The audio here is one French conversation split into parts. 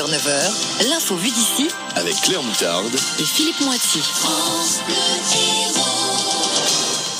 6h-9h, l'info vue d'ici avec Claire Moutarde et Philippe Moiti.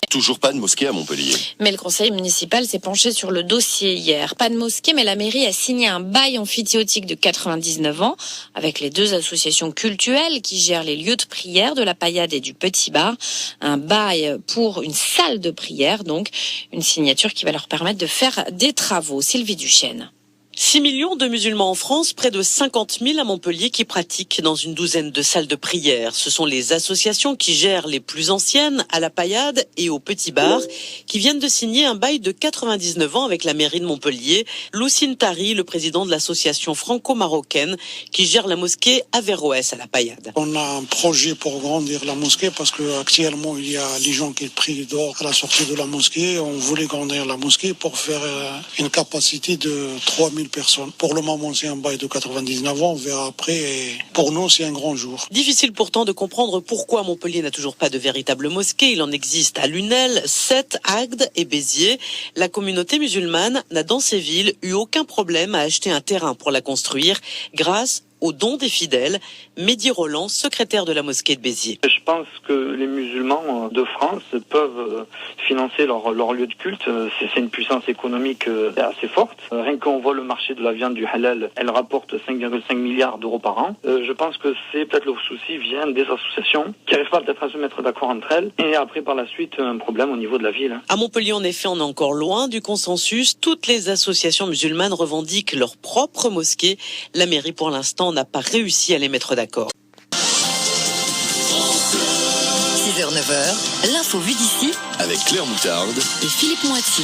Toujours pas de mosquée à Montpellier. Mais le conseil municipal s'est penché sur le dossier hier. Pas de mosquée, mais la mairie a signé un bail amphithéotique de 99 ans avec les deux associations cultuelles qui gèrent les lieux de prière de la Paillade et du Petit Bar. Un bail pour une salle de prière, donc une signature qui va leur permettre de faire des travaux. Sylvie Duchesne. 6 millions de musulmans en France, près de 50 000 à Montpellier qui pratiquent dans une douzaine de salles de prière. Ce sont les associations qui gèrent les plus anciennes, à la Paillade et au Petit Bar, qui viennent de signer un bail de 99 ans avec la mairie de Montpellier. Loussine Tari, le président de l'association franco-marocaine qui gère la mosquée Averroès à la Paillade. On a un projet pour grandir la mosquée parce que actuellement il y a les gens qui prient dehors à la sortie de la mosquée. On voulait grandir la mosquée pour faire une capacité de 3000 personnes. Pour le moment, c'est un bail de 99 ans. On verra après. Et pour nous, c'est un grand jour. Difficile pourtant de comprendre pourquoi Montpellier n'a toujours pas de véritable mosquée. Il en existe à Lunel, Sète, Agde et Béziers. La communauté musulmane n'a dans ces villes eu aucun problème à acheter un terrain pour la construire grâce aux dons des fidèles. Mehdi Roland, secrétaire de la mosquée de Béziers. Je pense que les musulmans de France peuvent financer leur lieu de culte. C'est une puissance économique assez forte. Rien qu'on voit le marché de la viande du halal, elle rapporte 5,5 milliards d'euros par an. Je pense que c'est peut-être le souci vient des associations qui n'arrivent pas peut-être à se mettre d'accord entre elles. Et après, par la suite, un problème au niveau de la ville. À Montpellier, en effet, on est encore loin du consensus. Toutes les associations musulmanes revendiquent leur propre mosquée. La mairie, pour l'instant, n'a pas réussi à les mettre d'accord. 6h-9h, l'info vue d'ici Avec Claire Moutarde et Philippe Moiti.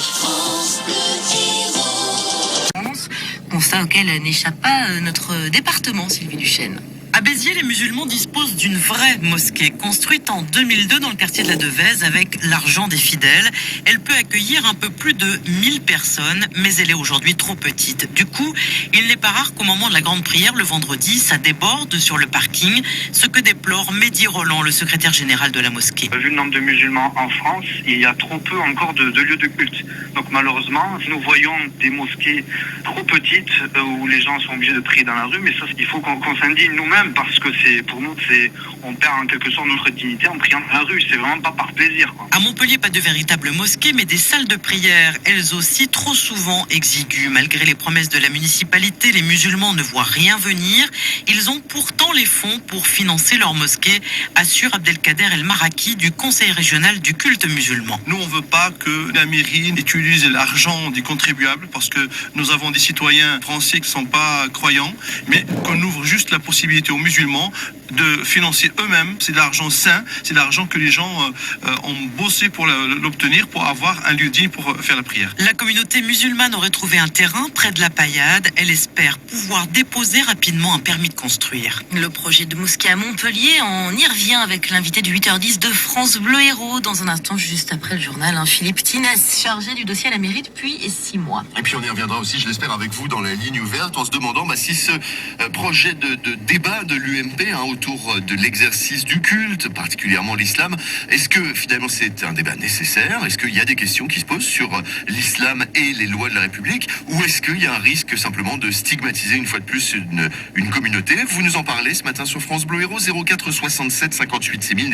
Constat auquel n'échappe pas notre département, Sylvie Duchesne. À Béziers, les musulmans disposent d'une vraie mosquée construite en 2002 dans le quartier de la Devèze avec l'argent des fidèles. Elle peut accueillir un peu plus de 1000 personnes, mais elle est aujourd'hui trop petite. Du coup, il n'est pas rare qu'au moment de la grande prière le vendredi, ça déborde sur le parking, ce que déplore Mehdi Roland, le secrétaire général de la mosquée. Vu le nombre de musulmans en France, il y a trop peu encore de lieux de culte. Donc malheureusement, nous voyons des mosquées trop petites où les gens sont obligés de prier dans la rue, mais ça, il faut qu'on s'indigne nous-mêmes. Parce que pour nous, on perd en quelque sorte notre dignité en priant dans la rue. C'est vraiment pas par plaisir, quoi. À Montpellier, pas de véritable mosquée, mais des salles de prière, elles aussi trop souvent exiguës. Malgré les promesses de la municipalité, les musulmans ne voient rien venir. Ils ont pourtant les fonds pour financer leur mosquée, assure Abdelkader El Maraki du Conseil régional du culte musulman. Nous, on veut pas que la mairie utilise l'argent des contribuables parce que nous avons des citoyens français qui sont pas croyants, mais qu'on ouvre juste la possibilité aux musulmans de financer eux-mêmes. C'est de l'argent sain, c'est de l'argent que les gens ont bossé pour l'obtenir, pour avoir un lieu digne pour faire la prière. La communauté musulmane aurait trouvé un terrain près de la Paillade. Elle espère pouvoir déposer rapidement un permis de construire. Le projet de mosquée à Montpellier, on y revient avec l'invité du 8h10 de France Bleu Héros. Dans un instant, juste après le journal, Philippe Tinès, chargé du dossier à la mairie depuis 6 mois. Et puis on y reviendra aussi, je l'espère, avec vous dans la ligne ouverte, en se demandant si ce projet de débat de l'UMP autour de l'exercice du culte, particulièrement l'islam, est-ce que finalement c'est un débat nécessaire? Est-ce qu'il y a des questions qui se posent sur l'islam et les lois de la République? Ou est-ce qu'il y a un risque simplement de stigmatiser une fois de plus une communauté? Vous nous en parlez ce matin sur France Bleu Héros, 04 67 58 6000.